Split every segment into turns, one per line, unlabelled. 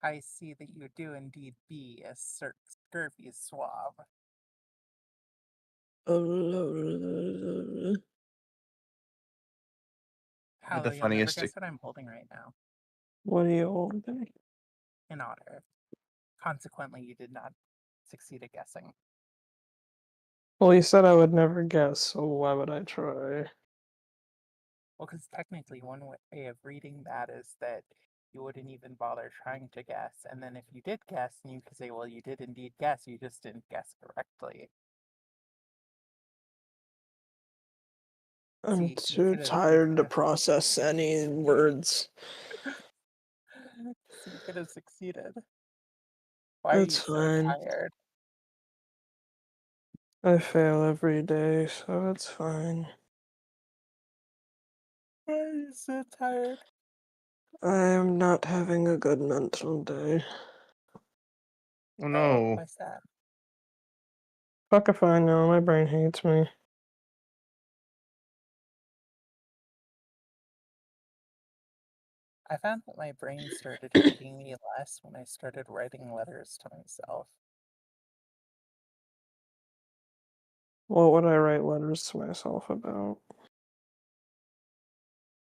I see that you do indeed be a scurvy swab.
I had the
Paolo, you'll never
funniest.
guess what I'm holding right now.
What are you holding?
An otter. Consequently, you did not succeed at guessing.
Well, you said I would never guess, so why would I try?
Well, because technically, one way of reading that is that you wouldn't even bother trying to guess. And then if you did guess, and you could say, well, you did indeed guess, you just didn't guess correctly.
I'm
See, you
too
could have, you
tired
could
to
have,
process any words.
so you could have succeeded. Why are
It's
you so
fine.
tired?
I fail every day, so it's fine.
Why are you so tired?
I am not having a good mental day.
Oh
Oh,
no.
why's that?
Fuck if I know, my brain hates me.
I found that my brain started hating me less when I started writing letters to myself.
What would I write letters to myself about?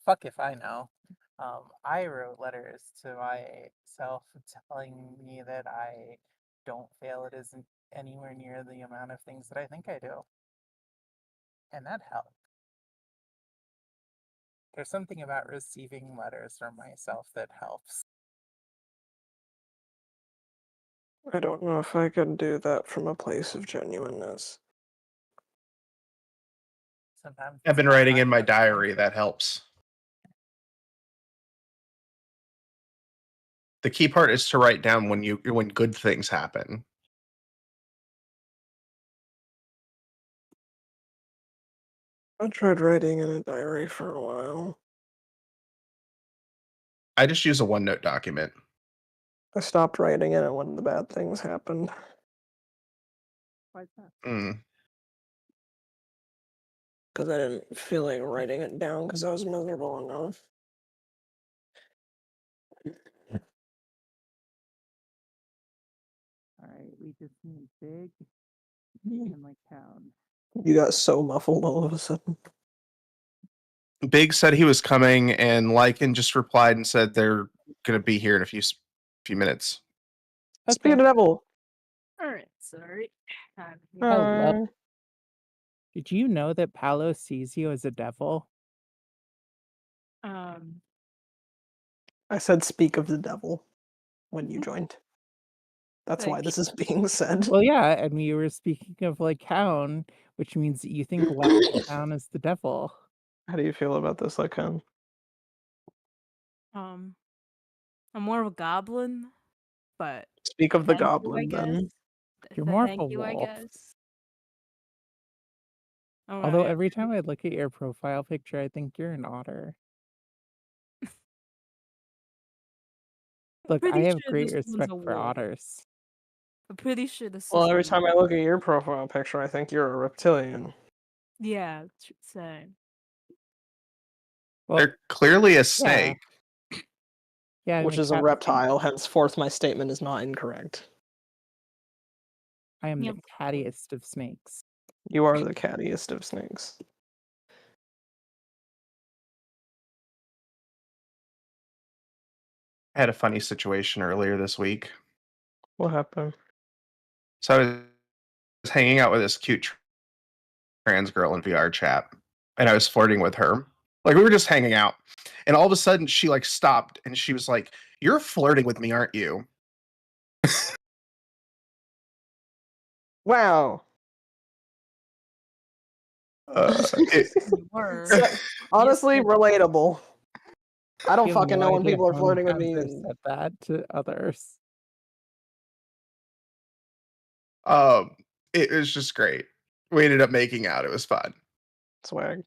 Fuck if I know. I wrote letters to myself telling me that I don't fail it isn't anywhere near the amount of things that I think I do. And that helped. There's something about receiving letters from myself that helps.
I don't know if I could do that from a place of genuineness.
Sometimes
I've
it's
been
about
writing in
finding
my
those things.
diary. That helps. The key part is to write down when good things happen.
I tried writing in a diary for a while.
I just use a OneNote document.
I stopped writing in it when the bad things happened.
Why's that?
Mm.
Because I didn't feel like writing it down because I was miserable enough.
Alright, we just need big and like town.
You got so muffled all of a sudden.
Big said he was coming, and Lycan just replied and said they're going to be here in a few minutes.
Speak of the devil.
Alright, sorry.
Hello.
Hi.
Did you know that Paolo sees you as a devil?
Um,
I said speak of the devil when you joined. That's why
Thanks.
this is being said.
Well, yeah, and we were speaking of Lycown, which means that you think Lycown is the devil.
How do you feel about this, Lycan?
I'm more of a goblin, but
Speak of the
thank you, I
goblin,
guess.
then.
You're more of a
Thank you, I
wolf.
guess.
Although
Alright.
every time I look at your profile picture, I think you're an otter. Look, I
Pretty
have
sure
great
this one's
respect
a
for
wolf.
otters.
I'm pretty sure this
Well,
is a
every time I
wolf.
look at your profile picture, I think you're a reptilian.
Yeah, same.
Well,
They're clearly a
yeah.
snake.
Yeah, I'm
Which
a
is a
cat
reptile,
snake.
henceforth my statement is not incorrect.
I am
Yep.
the cattiest of snakes.
You are the cattiest of snakes.
I had a funny situation earlier this week.
What happened?
So I was hanging out with this cute trans girl in VR chat, and I was flirting with her. Like we were just hanging out, and all of a sudden she like stopped, and she was like, "You're flirting with me, aren't you?"
Wow.
It,
You were.
So, honestly,
Yes,
relatable. I don't
You have
fucking
no
know when
idea
people are
how many
flirting with
times
me.
I've said that to others.
um, it was just great. We ended up making out. It was fun.
Swag.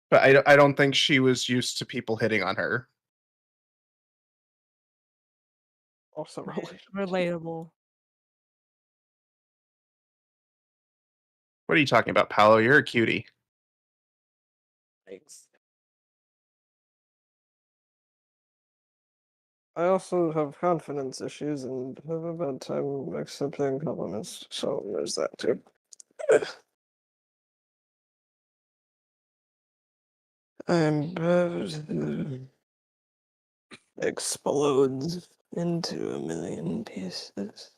But I don't think she was used to people hitting on her.
Also relatable.
relatable.
What are you talking about, Paolo? You're a cutie.
Thanks. I also have confidence issues and have a bad time accepting compliments, so there's that too. I'm explodes into a million pieces.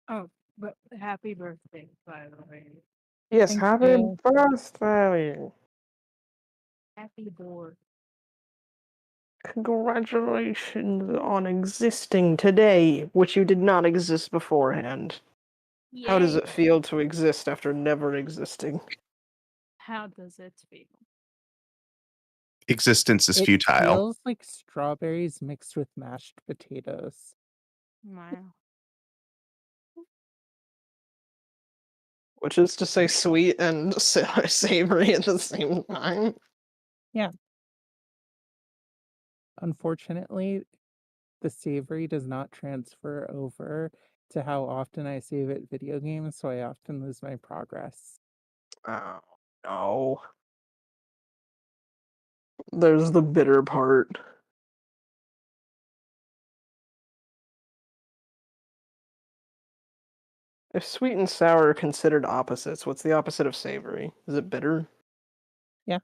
Oh, but happy birthday, by the way.
Yes,
Thank
happy
you.
birthday!
Happy board.
Congratulations on existing today, which you did not exist beforehand. How does it feel to exist after never existing?
How does it feel?
Existence is
It
futile.
feels like strawberries mixed with mashed potatoes.
Wow.
Which is to say sweet and savory at the same time.
Unfortunately, the savory does not transfer over to how often I save at video games, so I often lose my progress.
Oh, no. There's the bitter part. If sweet and sour are considered opposites, what's the opposite of savory? Is it bitter?
Yeah.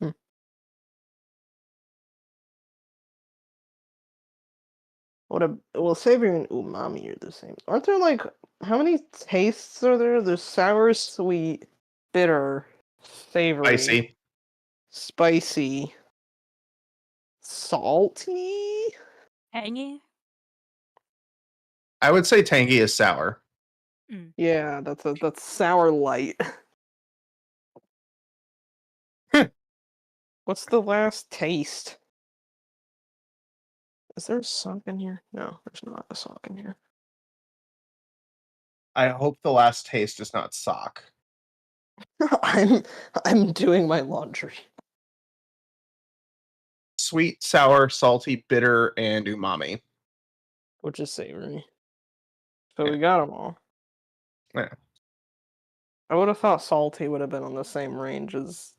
Hmm. Well, savory and umami are the same. Aren't there like how many tastes are there? There's sour, sweet, bitter, savory,
Spicy.
spicy, salty.
Tangy?
I would say tangy is sour.
Yeah, that's sour light. What's the last taste? Is there a sock in here? No, there's not a sock in here.
I hope the last taste is not sock.
I'm doing my laundry.
Sweet, sour, salty, bitter, and umami.
Which is savory. So
Yeah.
we got them all.
Yeah.
I would have thought salty would have been on the same range as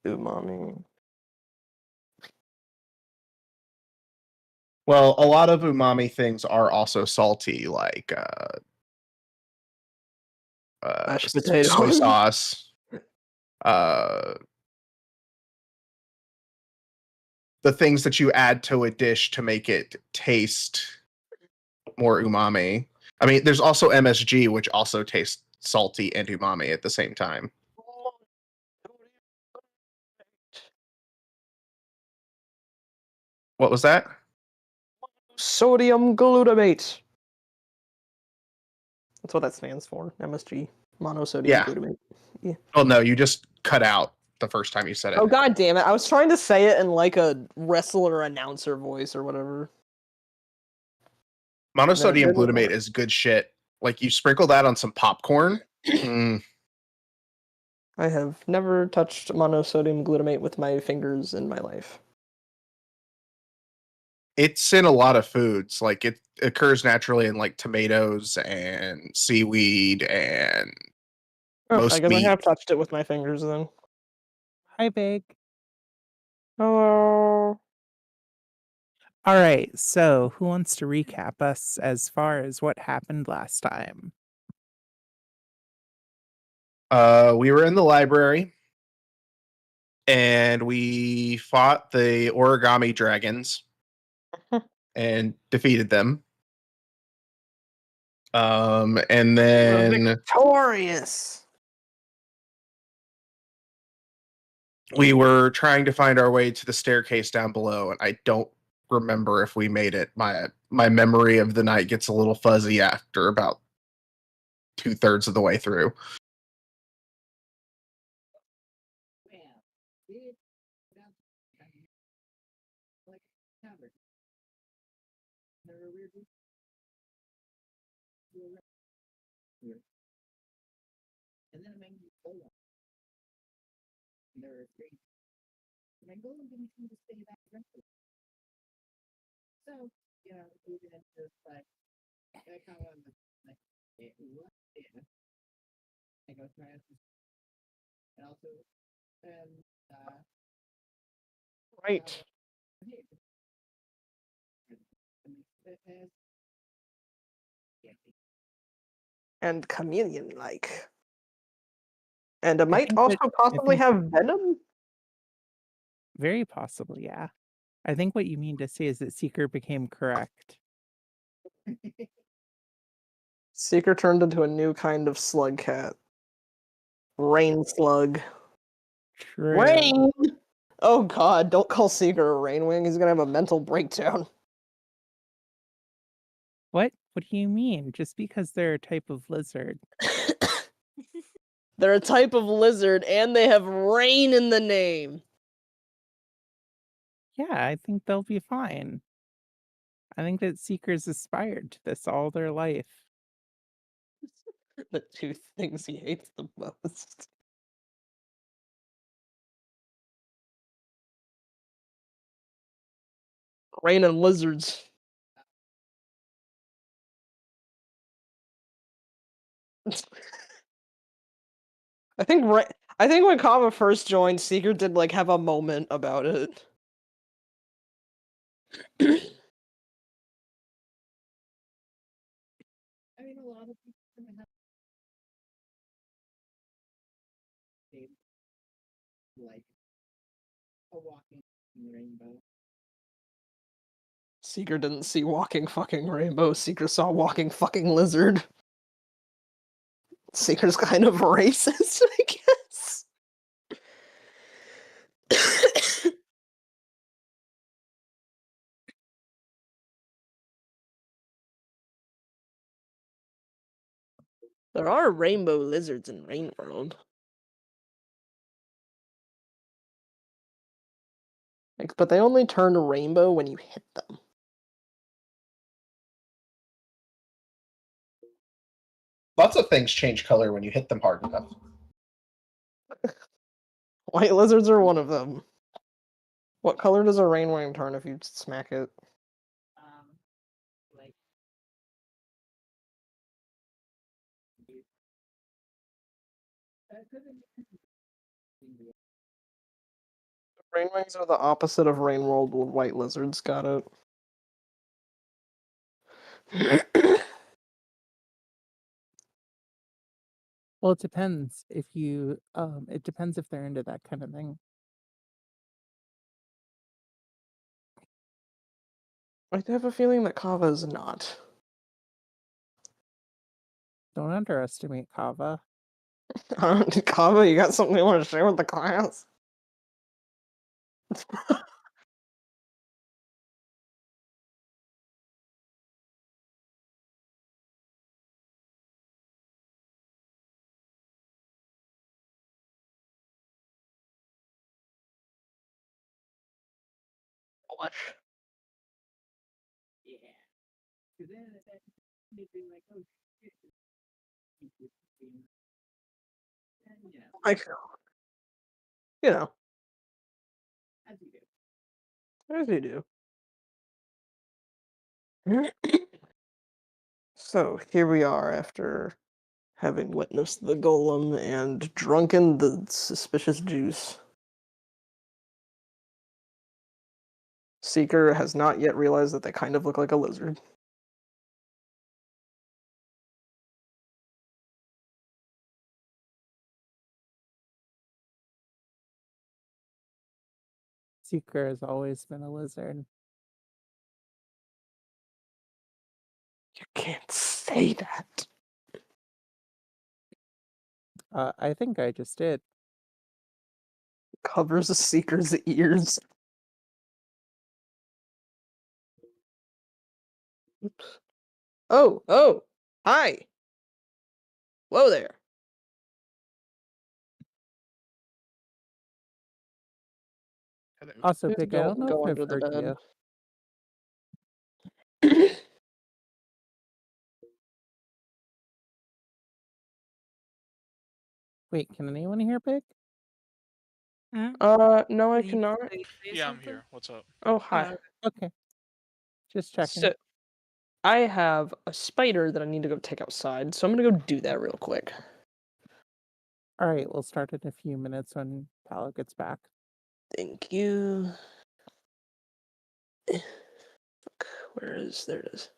umami.
Well, a lot of umami things are also salty, like
Mashed
soy
potatoes.
sauce. Uh, the things that you add to a dish to make it taste more umami. I mean, there's also MSG, which also tastes salty and umami at the same time. What was that?
Sodium glutamate. That's what that stands for. MSG. Monosodium
Yeah.
glutamate. Yeah.
Oh no, you just cut out the first time you said it.
Oh god damn it. I was trying to say it in like a wrestler announcer voice or whatever.
Monosodium
didn't
glutamate
work.
is good shit. Like you sprinkle that on some popcorn. Mm,
I have never touched monosodium glutamate with my fingers in my life.
it's in a lot of foods. Like it occurs naturally in like tomatoes and seaweed and
Oh, I
most
guess
meat.
I have touched it with my fingers then.
Hi, Big.
Hello.
All right, so who wants to recap us as far as what happened last time?
We were in the library and we fought the origami dragons and defeated them. And then
Victorious.
we were trying to find our way to the staircase down below, and I don't remember if we made it. My memory of the night gets a little fuzzy after about 2/3 of the way through.
Right. And chameleon-like. And it might
think
also
I
possibly
think
have venom?
very possibly, yeah. I think what you mean to say is that Seeker became correct.
Seeker turned into a new kind of slugcat. Rain slug.
True.
Rain! Oh god, don't call Seeker a rainwing. He's gonna have a mental breakdown.
What? What do you mean? Just because they're a type of lizard?
They're a type of lizard and they have rain in the name.
Yeah, I think they'll be fine. I think that Seekers aspired to this all their life.
The two things he hates the most. Rain and lizards. I think when Kava first joined, Seeker did like have a moment about it. Seeker didn't see walking fucking rainbow. Seeker saw walking fucking lizard. Seeker's kind of racist, I guess. There are rainbow lizards in Rain World. But they only turn rainbow when you hit them.
Lots of things change color when you hit them hard enough.
White lizards are one of them. What color does a rainwing turn if you smack it? Rainwings are the opposite of Rain World with white lizards. Got it.
Well, it depends if it depends if they're into that kind of thing.
I have a feeling that Kava is not.
Don't underestimate Kava.
Kava, you got something you want to share with the class? What? Like, you know, as you do. So here we are after having witnessed the golem and drunken the suspicious juice. Seeker has not yet realized that they kind of look like a lizard.
Seeker has always been a lizard.
You can't say that.
I think I just did.
Covers a Seeker's ears. Oops. Oh, hi. Whoa there.
Also,
Please
Pig, I don't
don't
know if
go
I've
under the
heard
bed.
you. Wait, can anyone hear Pig?
Huh?
No, I
Did he
cannot.
say
Yeah, I'm
something?
here. What's up?
Oh, hi.
Okay, just checking.
So, I have a spider that I need to go take outside, so I'm gonna go do that real quick.
All right, we'll start in a few minutes when Palo gets back.
Thank you. Fuck, where is? There it is.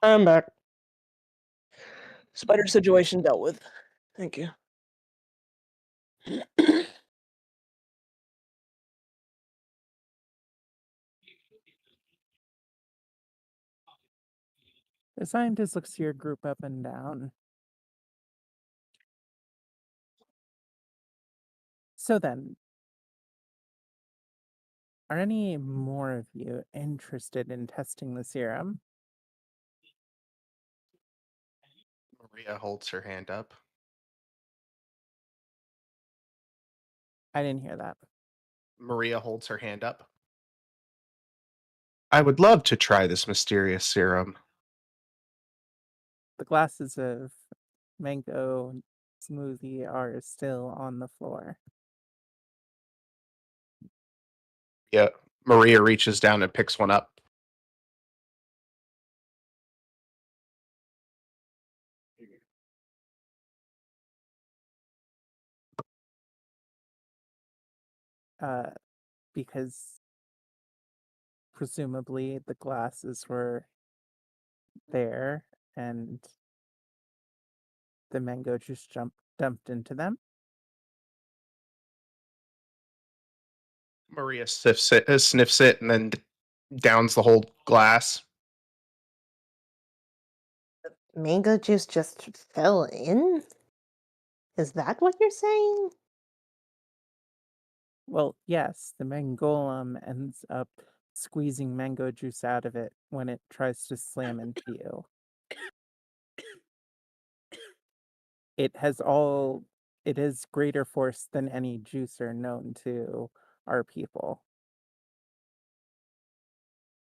I'm back. Spider situation dealt with. Thank you.
The scientist looks your group up and down. So then, are any more of you interested in testing the serum?
Maria holds her hand up.
I didn't hear that.
Maria holds her hand up. I would love to try this mysterious serum.
The glasses of mango smoothie are still on the floor.
Yeah, Maria reaches down and picks one up.
Because presumably the glasses were there and the mango juice dumped into them.
Maria sniffs it, and then downs the whole glass.
Mango juice just fell in? Is that what you're saying?
Well, yes, the mangolem ends up squeezing mango juice out of it when it tries to slam into you. It is greater force than any juicer known to our people.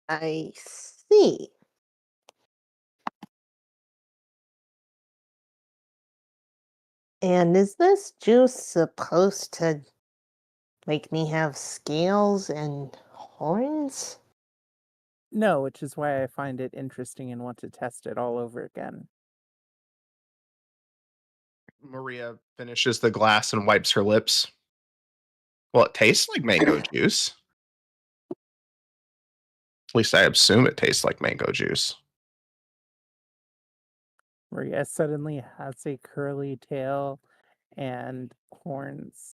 I see. And is this juice supposed to make me have scales and horns?
No, which is why I find it interesting and want to test it all over again.
Maria finishes the glass and wipes her lips. Well, it tastes like mango juice. At least I assume it tastes like mango juice.
Maria suddenly has a curly tail and horns.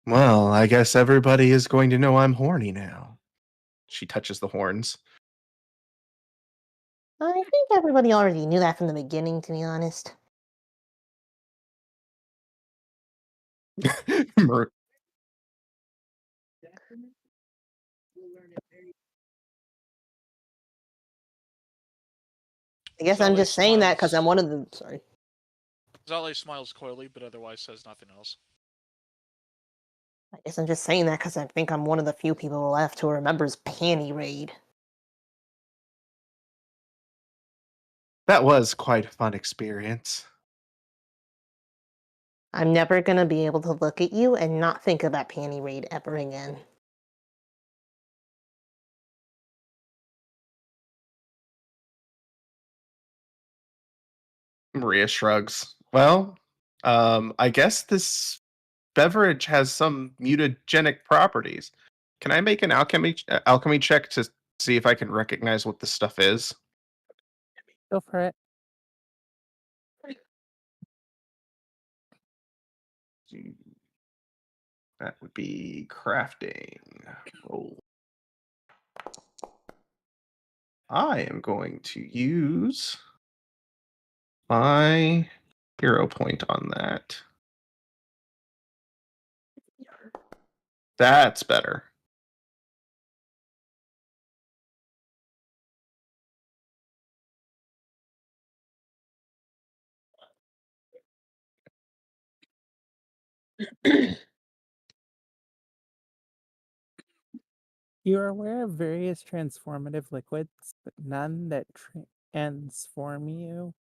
Well, I guess everybody is going to know I'm horny now. She touches the horns.
I think everybody already knew that from the beginning, to be honest.
Mar-
I guess I'm
Zale
just saying that because I'm
smiles.
one of the. Sorry.
Zale smiles coyly, but otherwise says nothing else.
I guess I'm just saying that because I think I'm one of the few people left who remembers Panty Raid.
that was quite a fun experience.
I'm never gonna be able to look at you and not think about Panty Raid ever again.
Maria shrugs. Well, I guess this beverage has some mutagenic properties. Can I make an alchemy check to see if I can recognize what this stuff is?
Go for it.
That would be crafting. Roll. I am going to use my hero point on that. That's better.
You are aware of various transformative liquids, but none that transform you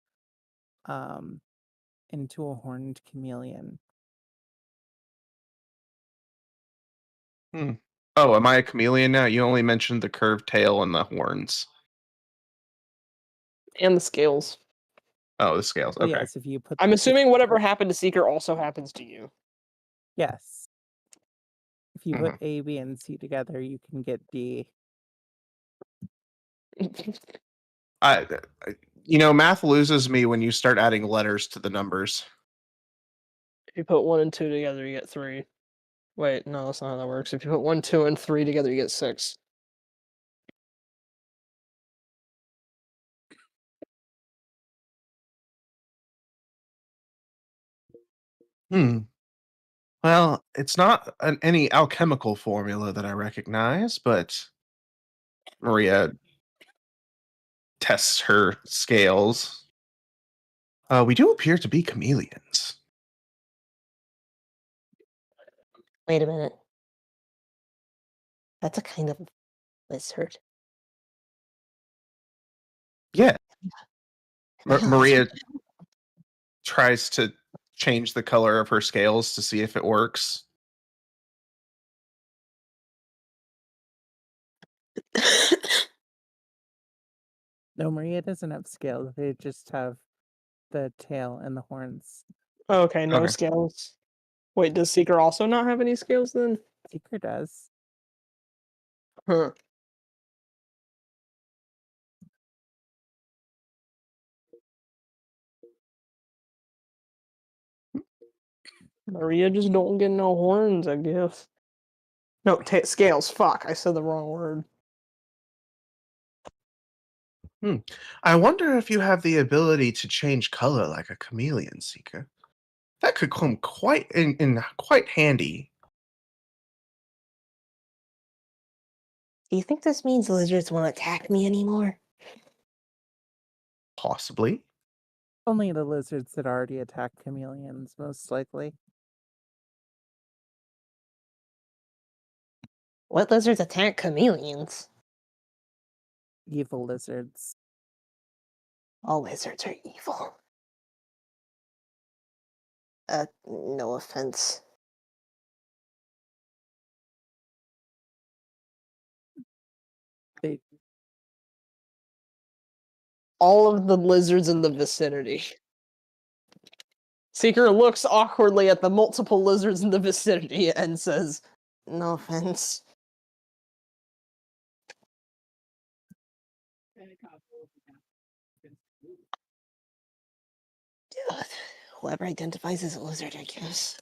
um, into a horned chameleon.
Hmm. Oh, am I a chameleon now? You only mentioned the curved tail and the horns.
And the scales.
Oh, the scales.
Well,
Okay.
yes, if you put
I'm
the
assuming whatever happened to Seeker also happens to you.
yes, if you put
Mhm.
A, B, and C together, you can get D.
I, math loses me when you start adding letters to the numbers.
If you put 1 and 2 together, you get 3. Wait, no, that's not how that works. If you put 1, 2, and 3 together, you get 6.
Hmm. Well, it's not any alchemical formula that I recognize, but Maria tests her scales. We do appear to be chameleons.
Wait a minute. That's a kind of lizard.
Yeah.
Yeah.
Maria tries to change the color of her scales to see if it works.
No, Maria doesn't have scales. They just have the tail and the horns.
Okay, no
Okay.
scales. Wait, does Seeker also not have any scales then?
Seeker does.
Huh. Maria just don't get no horns, I guess. No, scales. Fuck, I said the wrong word.
I wonder if you have the ability to change color like a chameleon, Seeker. That could come quite in quite handy.
Do you think this means lizards won't attack me anymore?
Possibly.
Only the lizards that already attack chameleons, most likely.
What lizards attack chameleons?
Evil lizards.
All lizards are evil. No offense.
They
All of the lizards in the vicinity. Seeker looks awkwardly at the multiple lizards in the vicinity and says,
No offense. Ugh, whoever identifies as a lizard, I guess.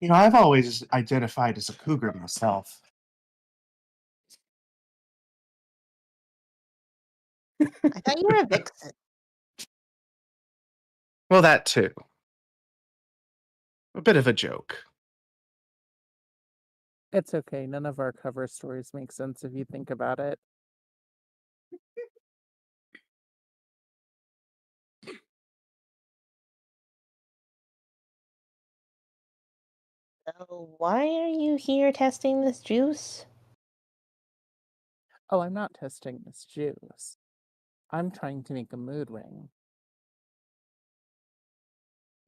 I've always identified as a cougar myself.
I thought you were a vixen.
Well, that too. A bit of a joke.
It's okay. None of our cover stories make sense if you think about it.
So why are you here testing this juice?
Oh, I'm not testing this juice. I'm trying to make a mood ring.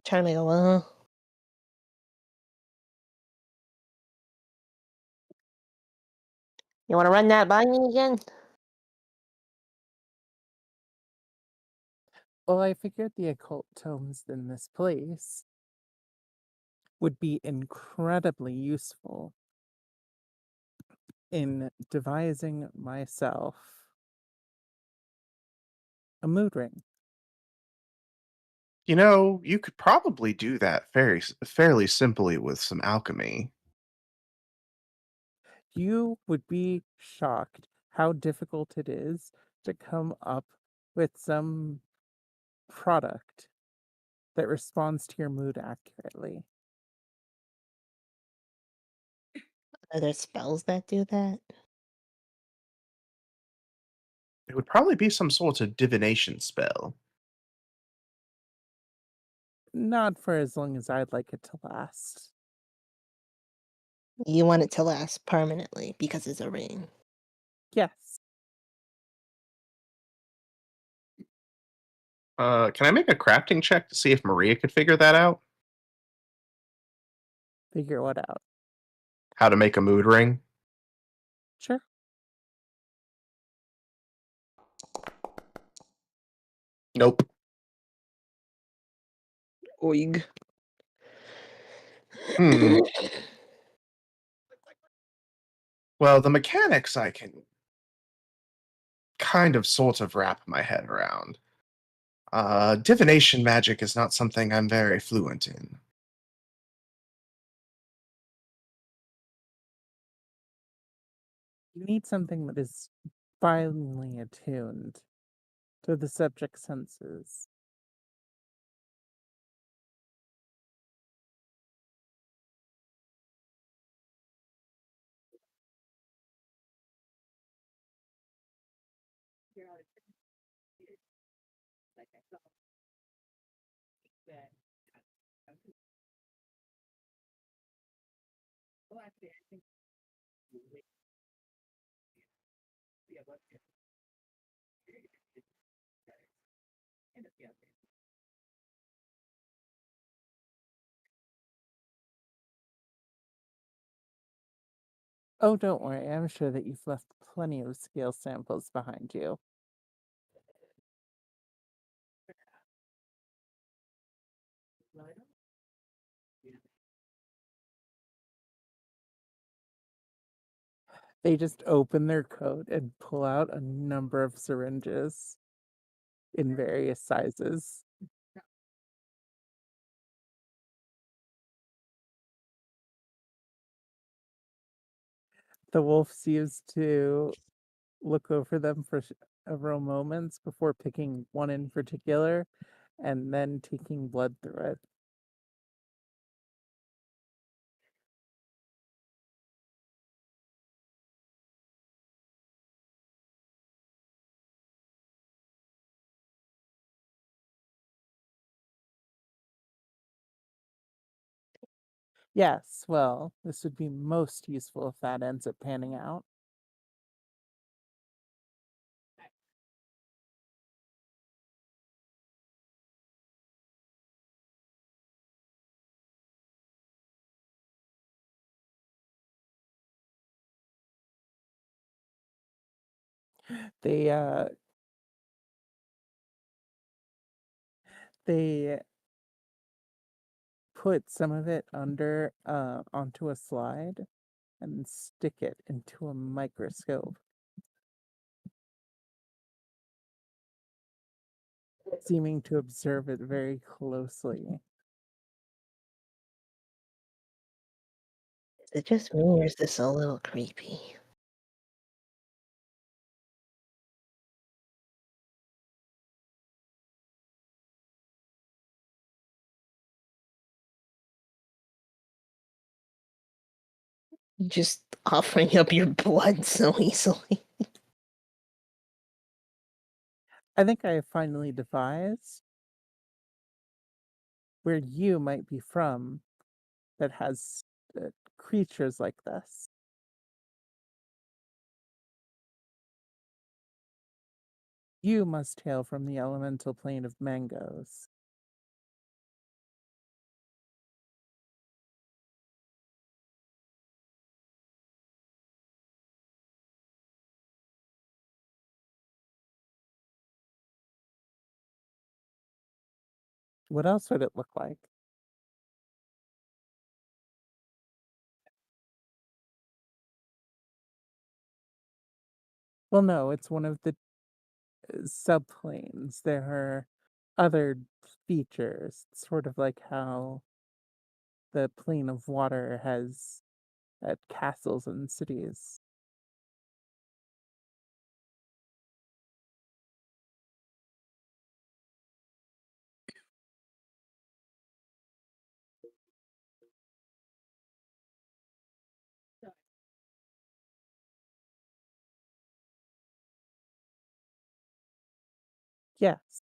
Trying to make a well. You want to run that by me again?
Well, I figured the occult tomes in this place would be incredibly useful in devising myself a mood ring.
You could probably do that fairly simply with some alchemy.
You would be shocked how difficult it is to come up with some product that responds to your mood accurately.
Are there spells that do that?
It would probably be some sort of divination spell.
Not for as long as I'd like it to last.
You want it to last permanently because it's a ring.
Yes.
Can I make a crafting check to see if Maria could figure that out?
Figure what out.
How to make a mood ring?
Sure.
Nope.
Oig.
Hmm. Well, the mechanics I can kind of sort of wrap my head around. Divination magic is not something I'm very fluent in.
You need something that is finely attuned to the subject senses. Oh, don't worry. I'm sure that you've left plenty of scale samples behind you. They just open their coat and pull out a number of syringes in various sizes. The wolf seems to look over them for several moments before picking one in particular and then taking blood through it. Yes, well, this would be most useful if that ends up panning out. They they put some of it under onto a slide and stick it into a microscope, seeming to observe it very closely.
it just me or is this a little creepy? Just offering up your blood so easily.
I think I have finally devised where you might be from that has creatures like this. You must hail from the elemental plane of mangoes. What else would it look like? Well, no, it's one of the subplanes. There are other features, sort of like how the plane of water has castles and cities. Yes.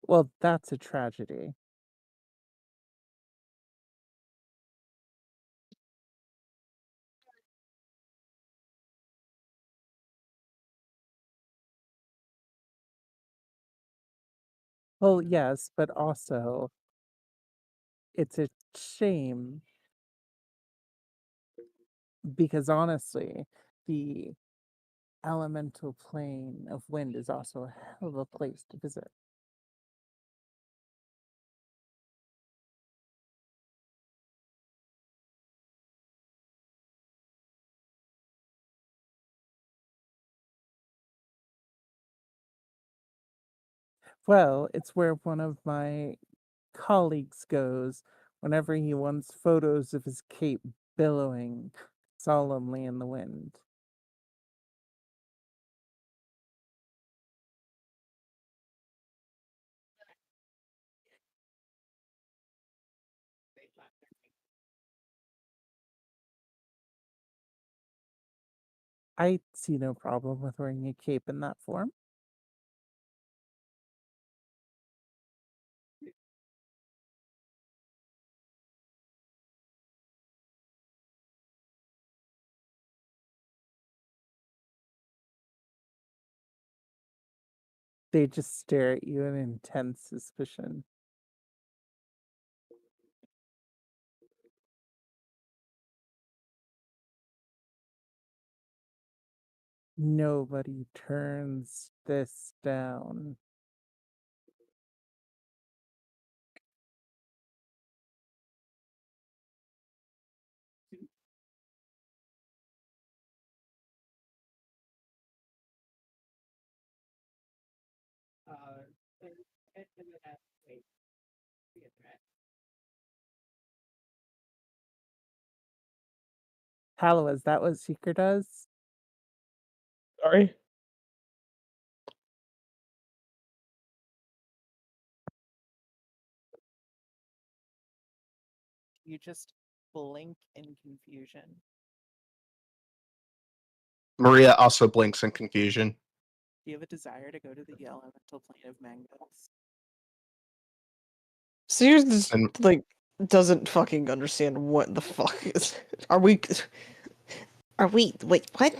Well, that's a tragedy. Well, yes, but also it's a shame because honestly, the elemental plane of wind is also a hell of a place to visit. Well, it's where one of my colleagues goes whenever he wants photos of his cape billowing solemnly in the wind. I see no problem with wearing a cape in that form. They just stare at you in intense suspicion. Nobody turns this down. Hallow, is that what Seeker does?
Sorry.
You just blink in confusion.
Maria also blinks in confusion.
Do you have a desire to go to the elemental plane of mangoes?
Sears just
And
like doesn't fucking understand what the fuck is. Are we?
Wait, what?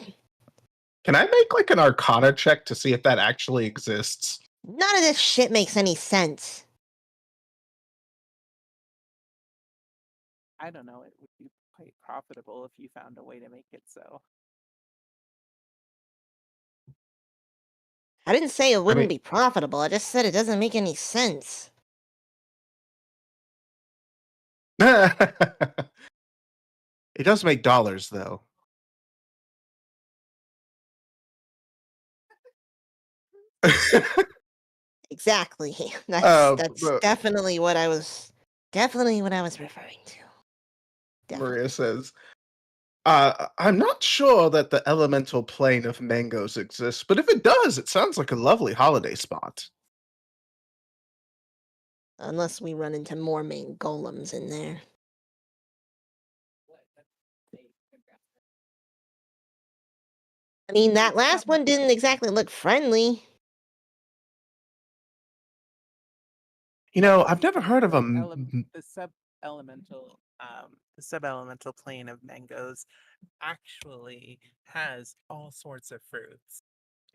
can I make like an Arcana check to see if that actually exists?
None of this shit makes any sense.
I don't know, it would be quite profitable if you found a way to make it so.
I didn't say it
I
wouldn't
mean,
be profitable, I just said it doesn't make any sense.
It does make dollars, though.
Exactly. That's
But
definitely what I was referring to. Definitely.
Maria says, I'm not sure that the elemental plane of mangoes exists, but if it does, it sounds like a lovely holiday spot.
Unless we run into more main golems in there. I mean, that last one didn't exactly look friendly.
You know, I've never heard of a
The sub-elemental plane of mangoes actually has all sorts of fruits.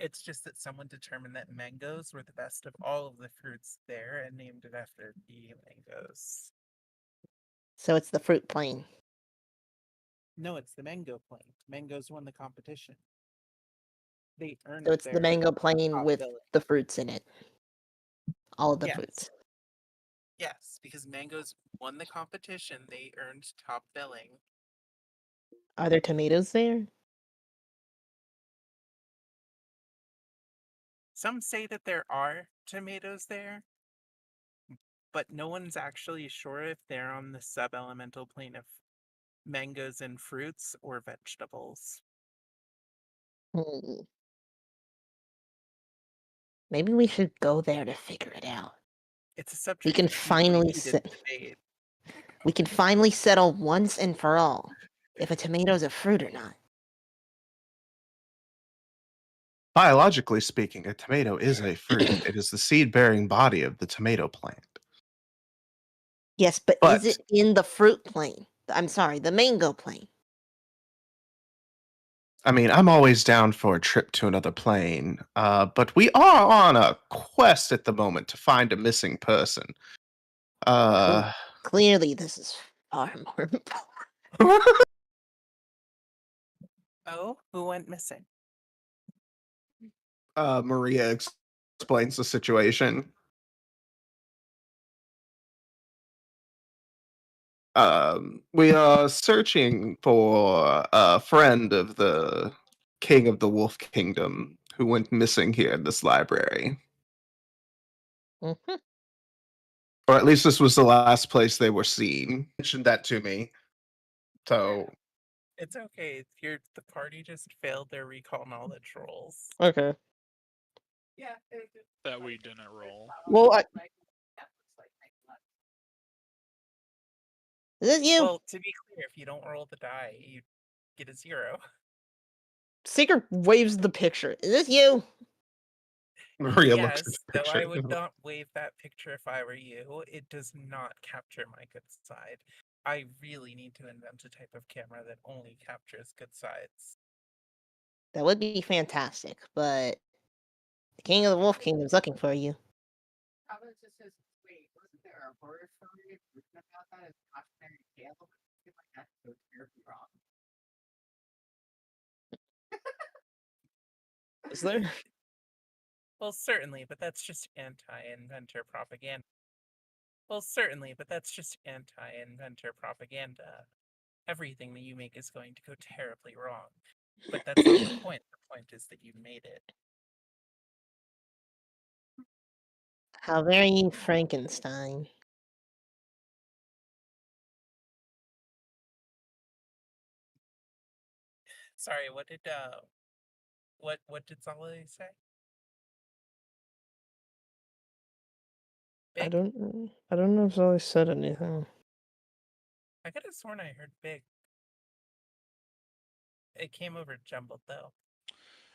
It's just that someone determined that mangoes were the best of all of the fruits there and named it after the mangoes.
So it's the fruit plane.
No, it's the mango plane. Mangoes won the competition. They earned
So it's the
their
mango plane
top
with
billing.
the fruits in it. All of the
Yes.
fruits.
Yes, because mangoes won the competition, they earned top billing.
Are there tomatoes there?
Some say that there are tomatoes there, but no one's actually sure if they're on the sub-elemental plane of mangoes and fruits or vegetables.
Hmm. Maybe we should go there to figure it out.
It's a
We
subject
can
of deeply
finally
heated debate.
we can finally settle once and for all if a tomato's a fruit or not.
Biologically speaking, a tomato is a fruit. It is the seed-bearing body of the tomato plant.
Yes, but is
But
it in the fruit plane? I'm sorry, the mango plane.
I mean, I'm always down for a trip to another plane. But we are on a quest at the moment to find a missing person.
Clearly, this is far more important.
Oh, who went missing?
Maria explains the situation. We are searching for a friend of the king of the Wolf Kingdom who went missing here in this library.
Mhm.
Or at least this was the last place they were seen. Mentioned that to me. So
It's okay. The party just failed their recall knowledge rolls.
Okay.
Yeah.
That we didn't roll.
Well,
Is this you?
Well, to be clear, if you don't roll the die, you get a 0.
Seeker waves the picture.
Is this you?
Maria looks at
Yes,
the
though I
picture.
would not wave that picture if I were you. It does not capture my good side. I really need to invent a type of camera that only captures good sides.
That would be fantastic, but the king of the wolf kingdom's looking for you.
Wait, wasn't there a horror story written about that as a cautionary tale? I feel like that's so terribly wrong.
is there?
Well, certainly, but that's just anti-inventor propaganda. Well, certainly, but that's just anti-inventor propaganda. Everything that you make is going to go terribly wrong. But that's not the point. The point is that you made it.
How very Frankenstein.
Sorry, what did Zolly say?
I
Big?
don't know if Zoe said anything.
I could have sworn I heard big. It came over jumbled though.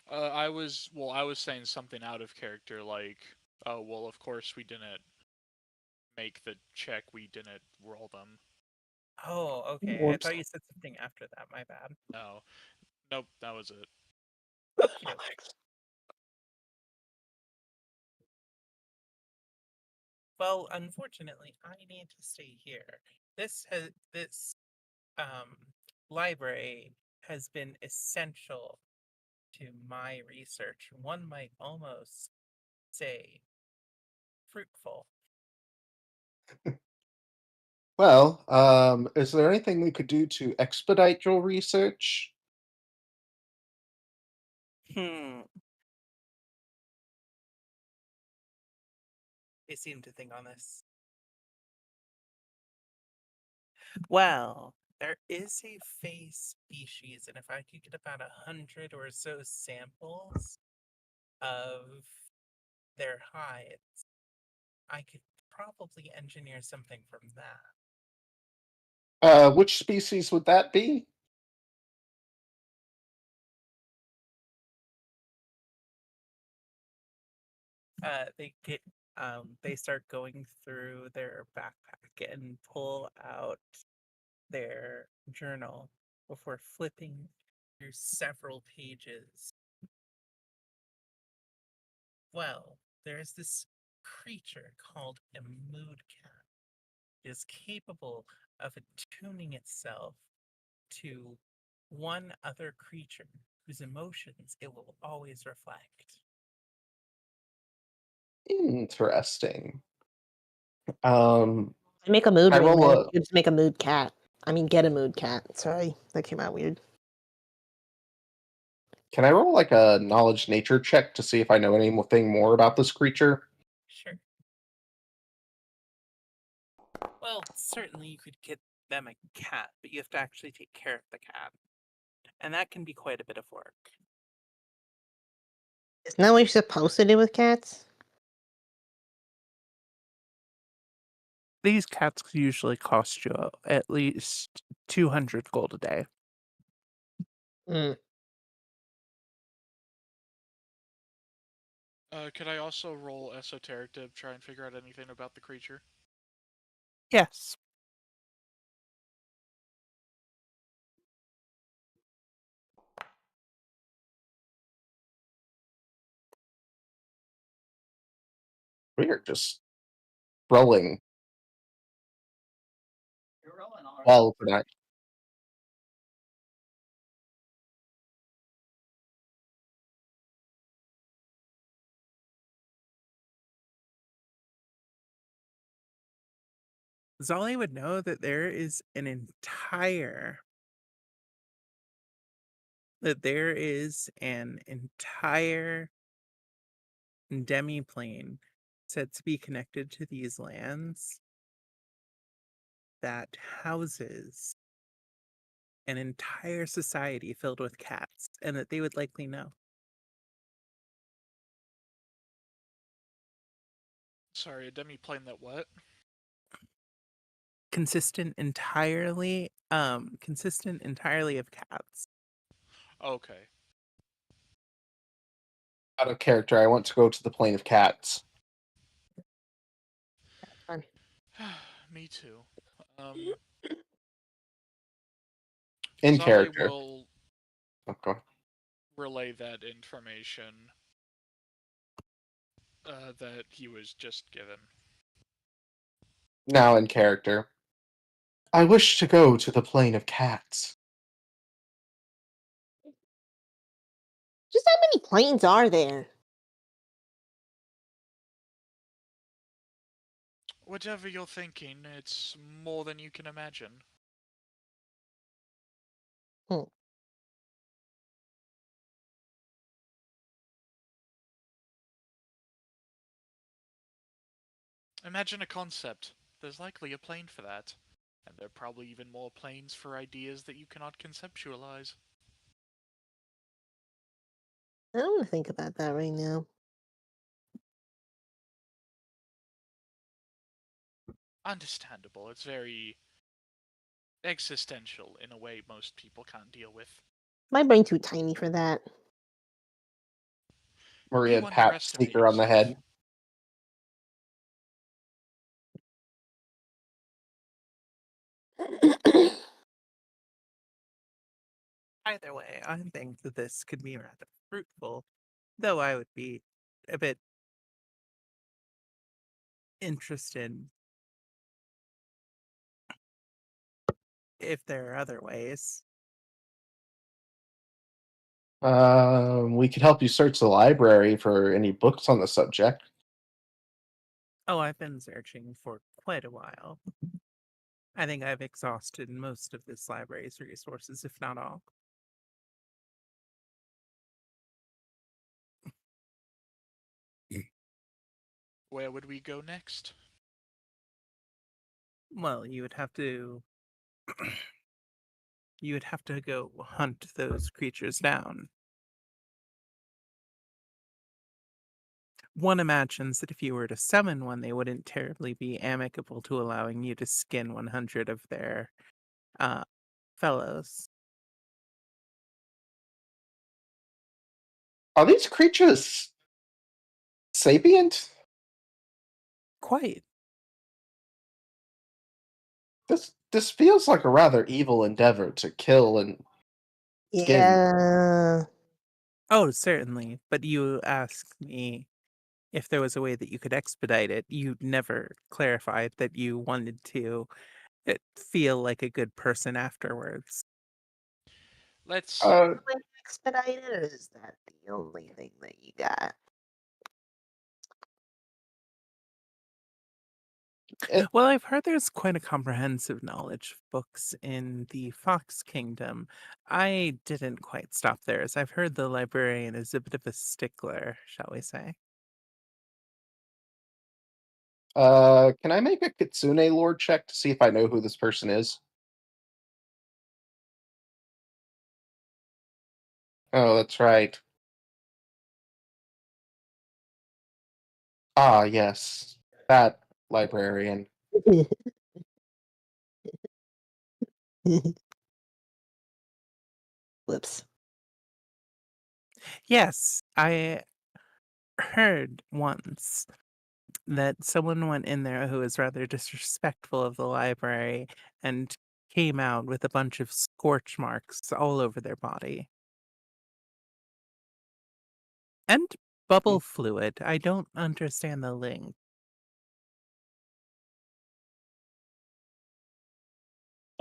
I was saying something out of character, like, oh well, of course we didn't make the check, we didn't roll them.
Oh, okay. I
Whoops.
thought you said something after that. My bad.
No, nope, that was it.
Okey-doke. Well, unfortunately, I need to stay here. This um library has been essential to my research. One might almost say fruitful.
Well, is there anything we could do to expedite your research?
Hmm. They seem to think on this. Well, there is a phase species, and if I could get about 100 or so samples of their hides, I could probably engineer something from that.
Which species would that be?
They start going through their backpack and pull out their journal before flipping through several pages. Well, there's this creature called a mood cat. It is capable of attuning itself to one other creature whose emotions it will always reflect.
Interesting. Um,
I make a mood
I
ring,
roll
then
a.
it gives make a mood cat. I mean, get a mood cat. Sorry, that came out weird.
Can I roll like a knowledge nature check to see if I know anything more about this creature?
Sure. Well, certainly you could get them a cat, but you have to actually take care of the cat. And that can be quite a bit of work.
Isn't that what you're supposed to do with cats?
These cats usually cost you at least 200 gold a day.
Mm.
Could I also roll esoteric to try and figure out anything about the creature?
Yes.
We are just rolling well tonight.
Zali would know that there is an entire demiplane said to be connected to these lands that houses an entire society filled with cats, and that they would likely know.
Sorry, a demi-plane that what?
Consistent entirely of cats.
Okay.
Out of character, I want to go to the plane of cats.
Fun.
Me too.
In
Zali
character.
will
Okay.
relay that information that he was just given.
Now in character. I wish to go to the plane of cats.
Just how many planes are there?
Whatever you're thinking, it's more than you can imagine.
Hmm.
Imagine a concept. There's likely a plane for that. And there are probably even more planes for ideas that you cannot conceptualize.
I don't want to think about that right now.
Understandable. It's very existential in a way most people can't deal with.
My brain too tiny for that.
Maria
You
pat
underestimate
Seeker on the
yourself.
head.
Either way, I think that this could be rather fruitful, though I would be a bit interested if there are other ways.
We could help you search the library for any books on the subject.
Oh, I've been searching for quite a while. I think I've exhausted most of this library's resources, if not all.
Where would we go next?
Well, you would have to go hunt those creatures down. One imagines that if you were to summon one, they wouldn't terribly be amicable to allowing you to skin 100 of their uh, fellows.
Are these creatures sapient?
Quite.
This feels like a rather evil endeavor to kill and skin.
Yeah.
Oh, certainly. But you asked me if there was a way that you could expedite it. You never clarified that you wanted to feel like a good person afterwards.
Let's.
Uh,
Way to expedite it, or is that the only thing that you got?
Well, I've heard there's quite a comprehensive knowledge of books in the Fox Kingdom. I didn't quite stop there, as I've heard the librarian is a bit of a stickler, shall we say.
can I make a Kitsune lore check to see if I know who this person is? Oh, that's right. Ah, yes. That librarian.
Whoops.
Yes, I heard once that someone went in there who was rather disrespectful of the library and came out with a bunch of scorch marks all over their body. And bubble fluid. I don't understand the link.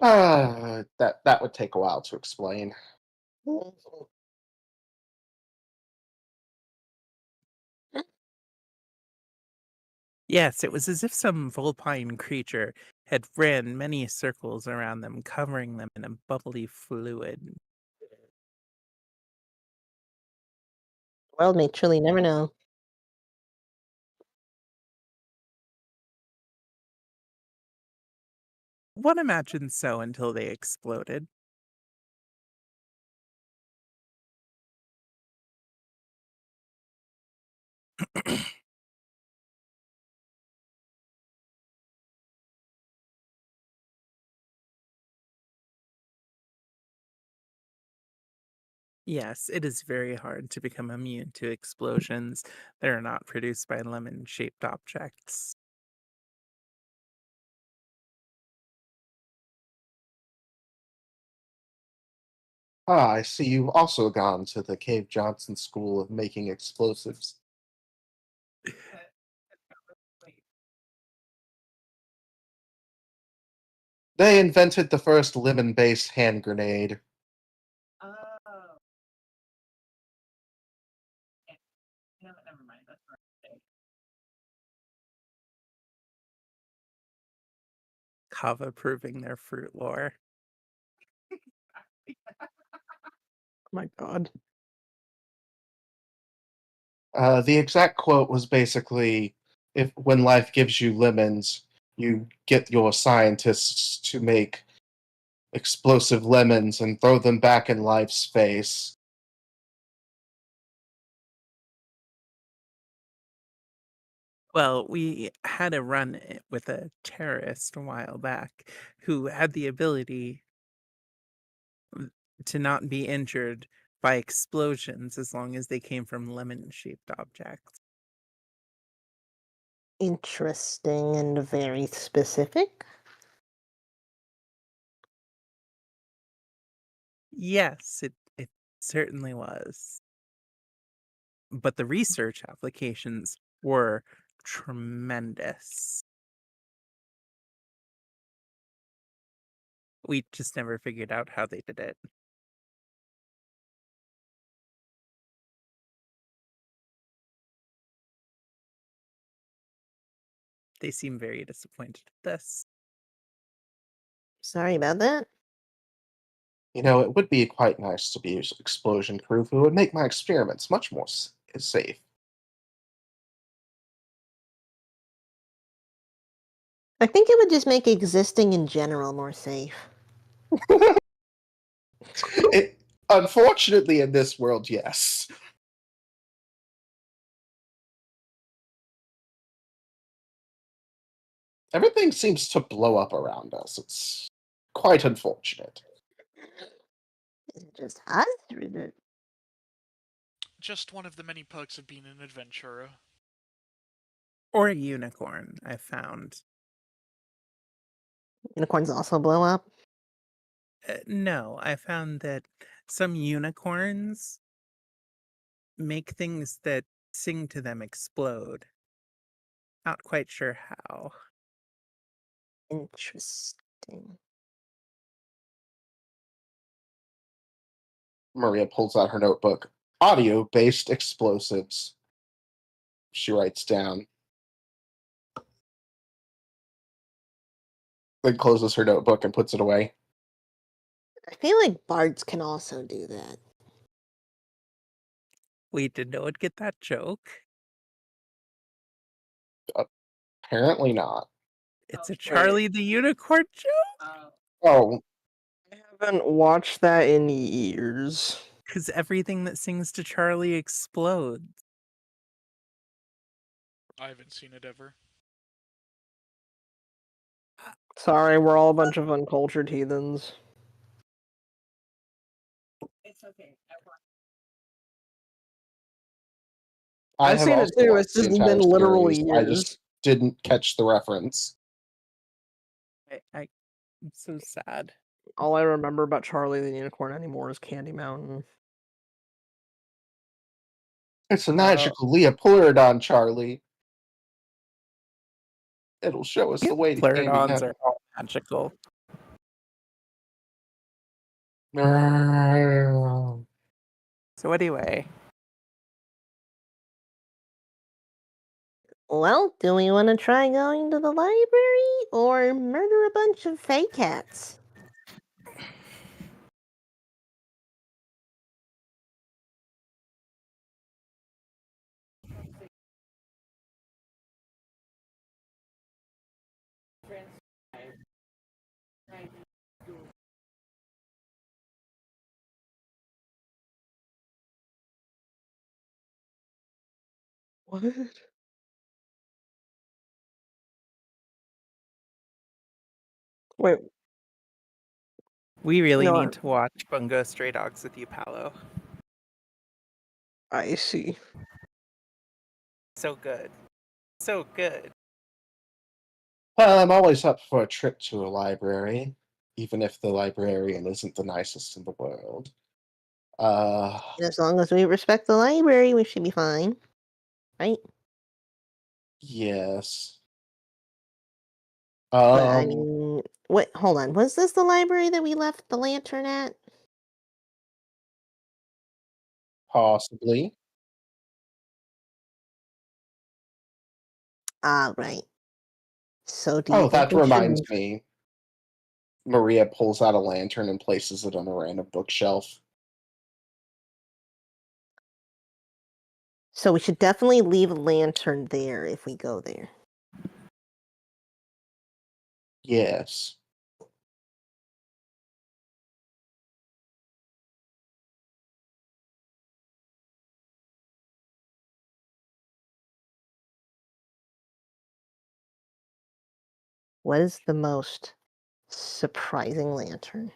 That would take a while to explain.
Yes, it was as if some vulpine creature had ran many circles around them, covering them in a bubbly fluid.
World may truly never know.
One imagines so until they exploded. Yes, it is very hard to become immune to explosions that are not produced by lemon-shaped objects.
Ah, I see you've also gone to the Cave Johnson School of Making Explosives. They invented the first lemon-based hand grenade.
Oh. No, never mind. That's right. Kava proving their fruit lore.
Oh my god.
The exact quote was basically, "If when life gives you lemons, you get your scientists to make explosive lemons and throw them back in life's face."
Well, we had a run with a terrorist a while back who had the ability to not be injured by explosions as long as they came from lemon-shaped objects.
Interesting and very specific.
Yes, it certainly was. But the research applications were tremendous. We just never figured out how they did it. They seem very disappointed at this.
Sorry about that.
You know, it would be quite nice to be an explosion proof. It would make my experiments much more safe.
I think it would just make existing in general more safe.
It, unfortunately, in this world, yes. Everything seems to blow up around us. It's quite unfortunate.
Is it just us? Or is it...
Just one of the many perks of being an adventurer.
Or a unicorn, I found.
Unicorns also blow up?
No, I found that some unicorns make things that sing to them explode. Not quite sure how.
Interesting.
Maria pulls out her notebook. Audio-based explosives. She writes down. Then closes her notebook and puts it away.
I feel like bards can also do that.
Wait, did no one get that joke?
Apparently not.
It's a Charlie the Unicorn joke?
Oh,
I haven't watched that in years.
Because everything that sings to Charlie explodes.
I haven't seen it ever.
Sorry, we're all a bunch of uncultured heathens.
It's okay.
I
I've
have
seen it
also
too.
watched
It's
the
just
entire
been literally
series. I
years.
just didn't catch the reference.
I'm so sad.
All I remember about Charlie the Unicorn anymore is Candy Mountain.
It's a magical Leopolerdon, Charlie. It'll show us the way to Candy
Pleurodons
Mountain.
are all magical. So anyway,
Well, do we want to try going to the library or murder a bunch of fake cats?
What? Wait,
we really
no,
need to watch Bungo Stray Dogs with you, Paolo.
I see.
So good. So good.
Well, I'm always up for a trip to a library, even if the librarian isn't the nicest in the world.
As long as we respect the library, we should be fine. Right?
Yes.
But I mean, wait, hold on. Was this the library that we left the lantern at?
Possibly.
Ah, right. So do you
Oh,
think
that
we
reminds
should...
me. Maria pulls out a lantern and places it on a random bookshelf.
So we should definitely leave a lantern there if we go there.
Yes.
What is the most surprising lantern?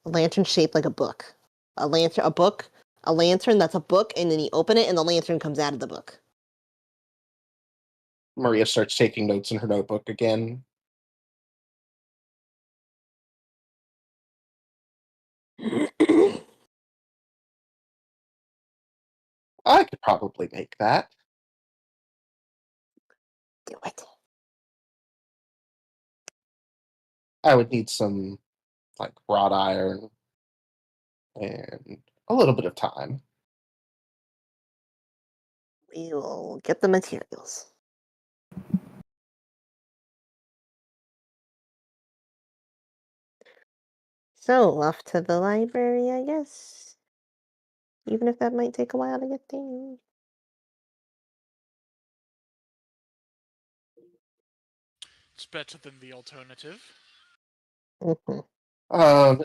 A lantern shaped like a book. A lantern that's a book, and then you open it and the lantern comes out of the book.
Maria starts taking notes in her notebook again. I could probably make that.
Do it.
I would need some like wrought iron and a little bit of time.
We will get the materials. So, off to the library, I guess. Even if that might take a while to get there.
It's better than the alternative.
Mhm.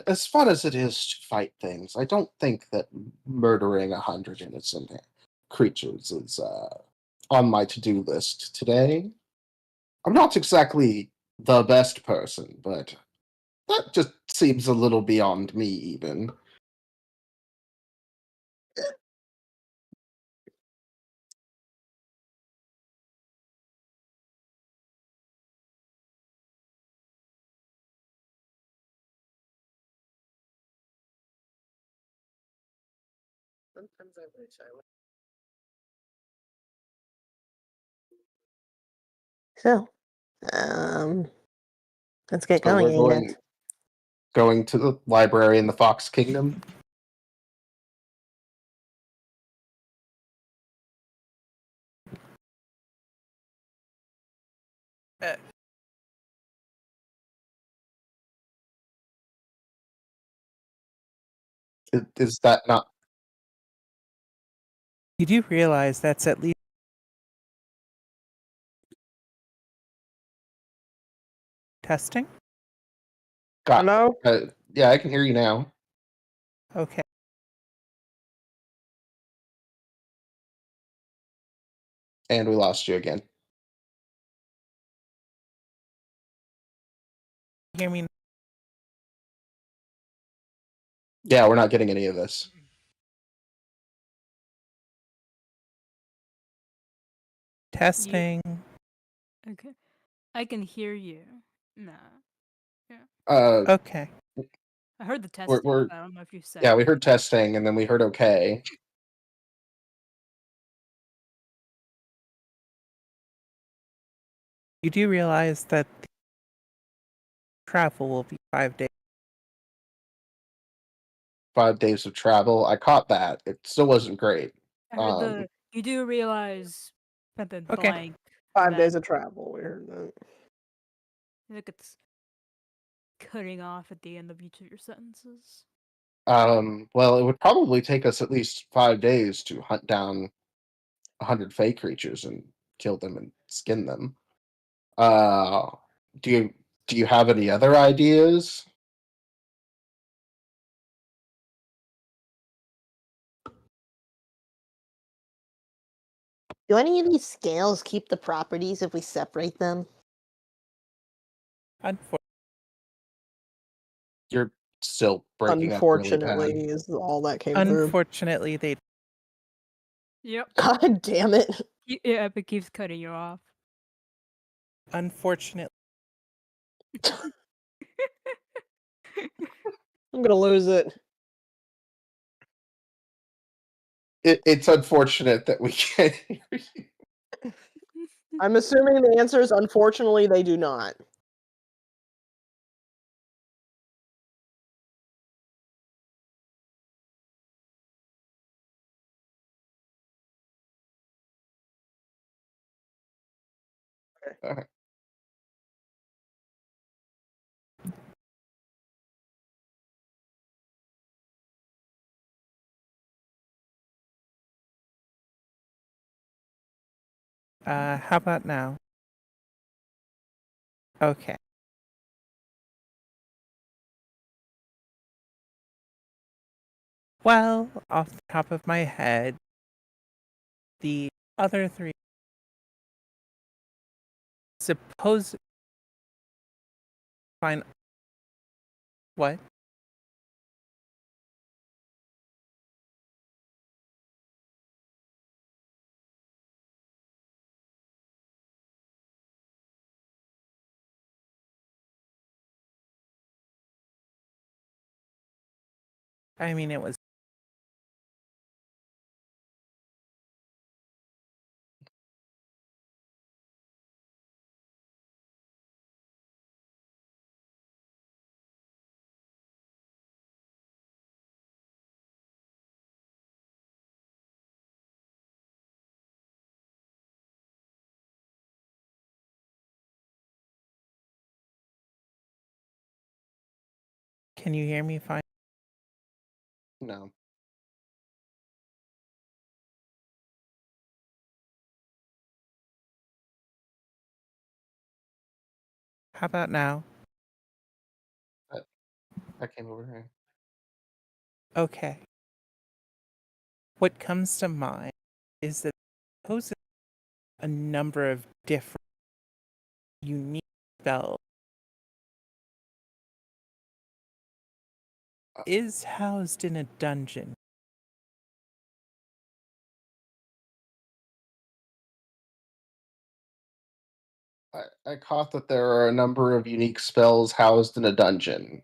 As fun as it is to fight things, I don't think that murdering 100 innocent creatures is on my to-do list today. I'm not exactly the best person, but that just seems a little beyond me, even.
Sometimes I wish I would.
So, let's get
So
going,
we're
I guess.
going to the library in the Fox Kingdom.
Uh,
Is that not?
you do realize that's at least testing?
Got.
Hello?
Yeah, I can hear you now.
Okay.
And we lost you again.
Hear me?
Yeah, we're not getting any of this.
Testing.
Okay. I can hear you. Nah.
Okay.
I heard the
We're,
testing.
we're
But I don't know if you said
yeah, we heard
anything.
testing, and then we heard okay.
You do realize that the travel will be 5 days.
5 days of travel. I caught that. It still wasn't great.
I heard you do realize that the
Okay.
blank
5
that
days of travel. We heard that.
look it's cutting off at the end of each of your sentences.
Well, it would probably take us at least 5 days to hunt down 100 fey creatures and kill them and skin them. Uh, do you have any other ideas?
Do any of these scales keep the properties if we separate them?
Unfortunately,
You're still breaking up really
Unfortunately,
bad.
is all that came through.
they
Yep.
God damn it.
Yeah, it keeps cutting you off.
unfortunately
I'm gonna lose it.
It's unfortunate that we can't hear you.
I'm assuming the answer is unfortunately they do not.
how about now? Okay. Well, off the top of my head, the other three suppose fine. What? I mean, it was Can you hear me fine?
No.
How about now?
I came over here.
Okay. What comes to mind is that it poses a number of different unique spells. Is housed in a dungeon.
I caught that there are a number of unique spells housed in a dungeon.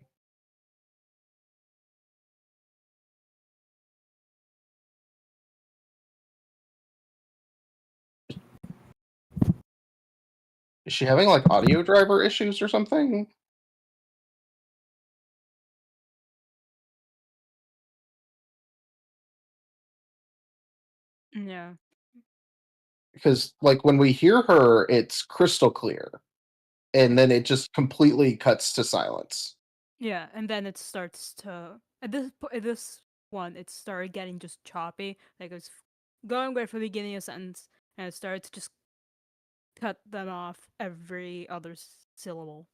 Is she having like audio driver issues or something?
Yeah.
Because like when we hear her, it's crystal clear, and then it just completely cuts to silence.
Yeah, and then it starts to at this one it started getting just choppy. Like it was going right from the beginning of a sentence, and it started to just cut them off every other syllable.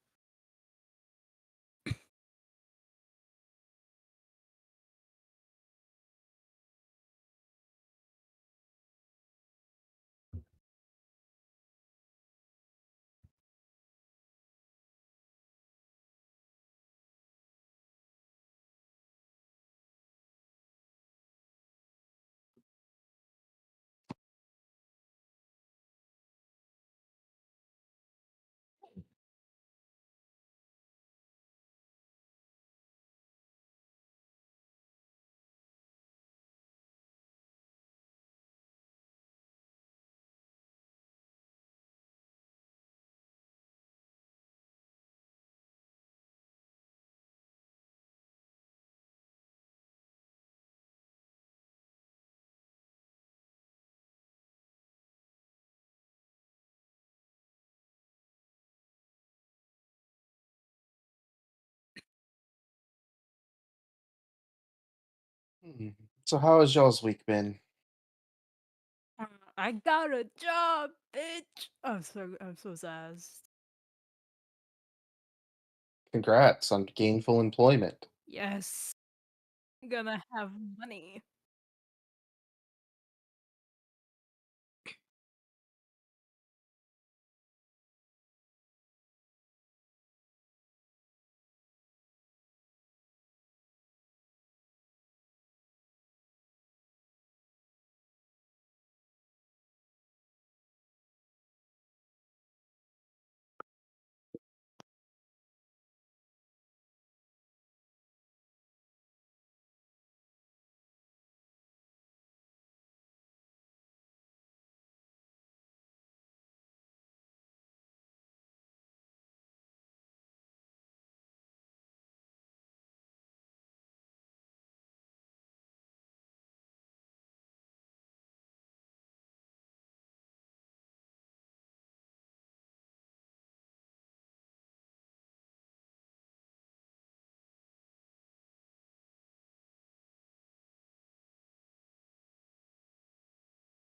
So how has y'all's week been?
I got a job, bitch. I'm so zazzed.
Congrats on gainful employment.
Yes, I'm gonna have money.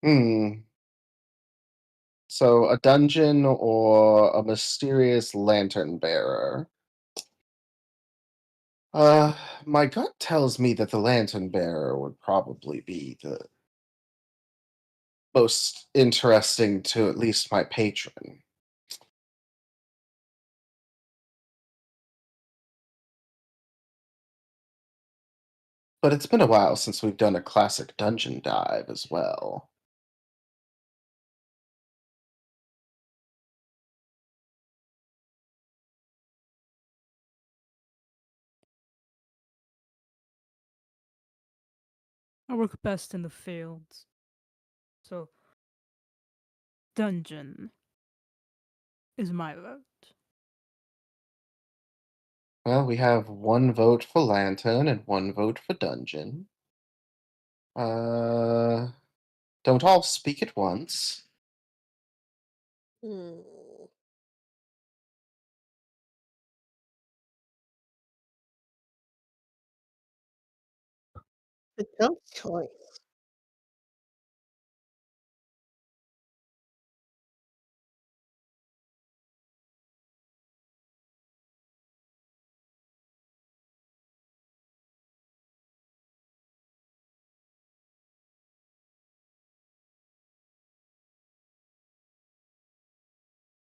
Hmm. So a dungeon or a mysterious lantern bearer? Uh, my gut tells me that the lantern bearer would probably be the most interesting to at least my patron. But it's been a while since we've done a classic dungeon dive as well.
I work best in the fields. So, dungeon is my vote.
Well, we have one vote for lantern and one vote for dungeon. Uh, don't all speak at once.
Hmm. A jump choice.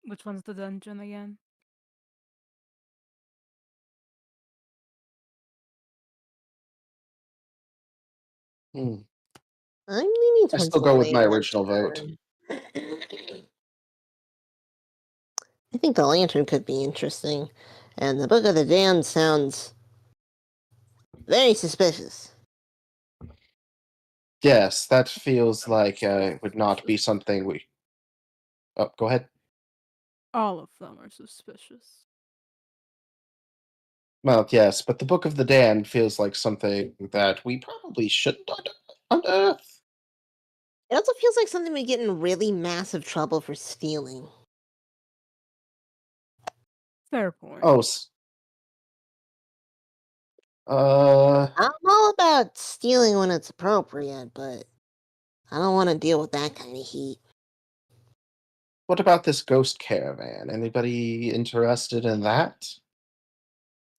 Which one's the dungeon again?
Hmm.
I'm leaning
I
towards
still
the
go with my
lantern.
original vote.
I think the lantern could be interesting, and the Book of the Damned sounds very suspicious.
Yes, that feels like it would not be something we. Oh, go ahead.
All of them are suspicious.
Well, yes, but the Book of the Damned feels like something that we probably shouldn't unearth.
It also feels like something we get in really massive trouble for stealing.
Fair point.
Oh,
I'm all about stealing when it's appropriate, but I don't want to deal with that kind of heat.
what about this ghost caravan? Anybody interested in that?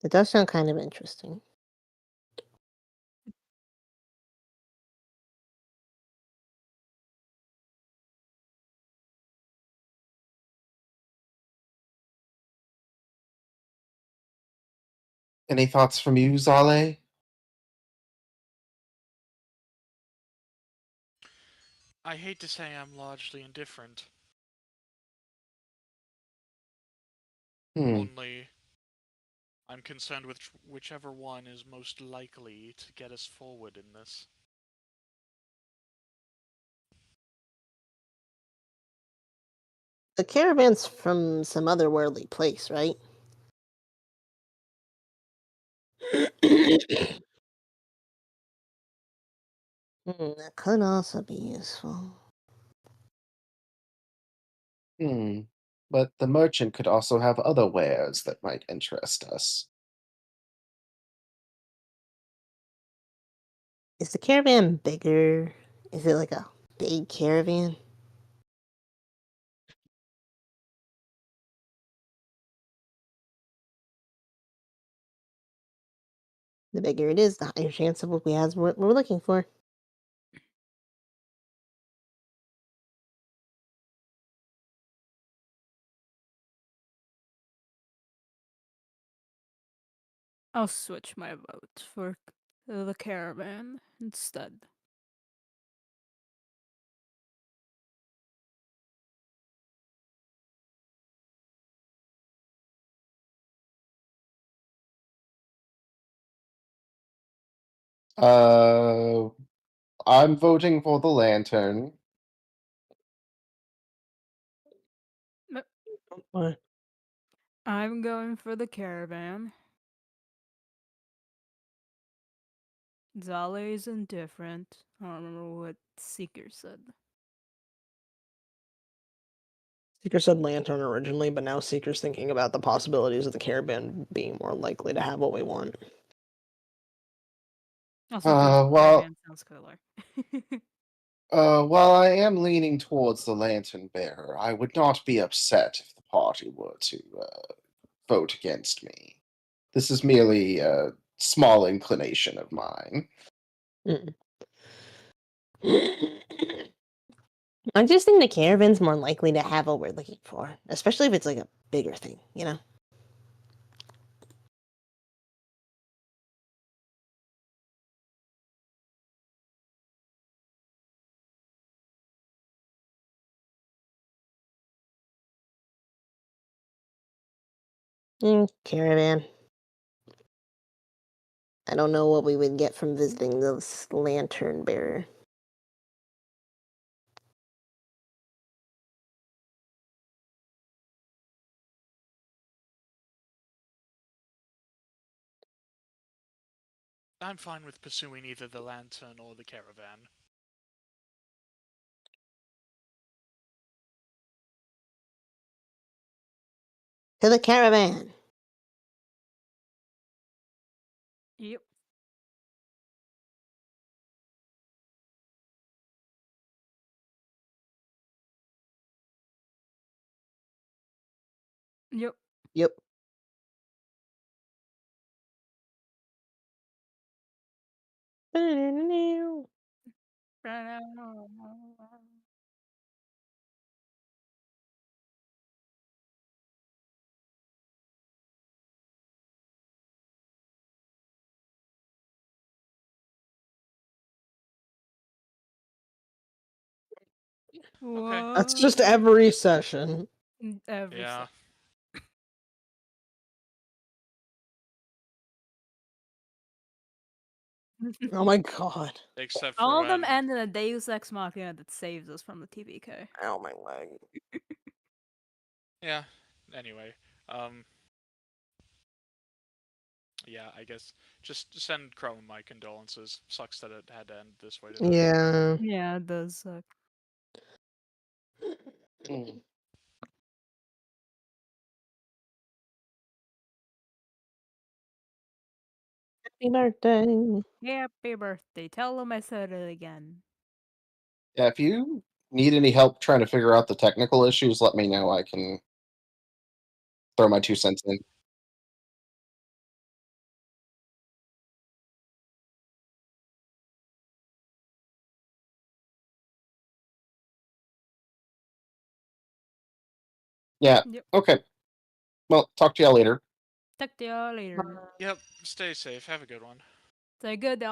It does sound kind of interesting.
Any thoughts from you, Zale?
I hate to say I'm largely indifferent.
Hmm.
Only I'm concerned with whichever one is most likely to get us forward in this.
The caravan's from some otherworldly place, right? That could also be useful.
Hmm. But the merchant could also have other wares that might interest us.
Is the caravan bigger? Is it like a big caravan? The bigger it is, the higher chance of what we have what we're looking for.
I'll switch my vote for the caravan instead.
Uh, I'm voting for the lantern.
What?
I'm going for the caravan. Zale is indifferent. I don't remember what Seeker said.
Seeker said lantern originally, but now Seeker's thinking about the possibilities of the caravan being more likely to have what we want.
Also, Ghost
Well,
Caravan sounds cooler.
while I am leaning towards the lantern bearer, I would not be upset if the party were to vote against me. This is merely a small inclination of mine.
Mm. I just think the caravan's more likely to have what we're looking for, especially if it's like a bigger thing, you know? Caravan. I don't know what we would get from visiting this lantern bearer.
I'm fine with pursuing either the lantern or the caravan.
To the caravan!
Yep. Yep.
Yep. That's just
What?
every session.
Every
Yeah.
Oh my god.
Except for
All of
when.
them end in a Deus Ex Machina that saves us from the TBK.
Ow, my leg.
Yeah. Anyway. Yeah, I guess just send Chrome my condolences. Sucks that it had to end this way today.
Yeah.
Yeah, it does suck.
Happy birthday.
Happy birthday. Tell them I said it again.
Yeah, if you need any help trying to figure out the technical issues, let me know. I can throw my 2 cents in. Yeah.
Yep.
Okay. Well, talk to y'all later.
Talk to y'all later.
Yep. Stay safe. Have a good one.
Say good, y'all.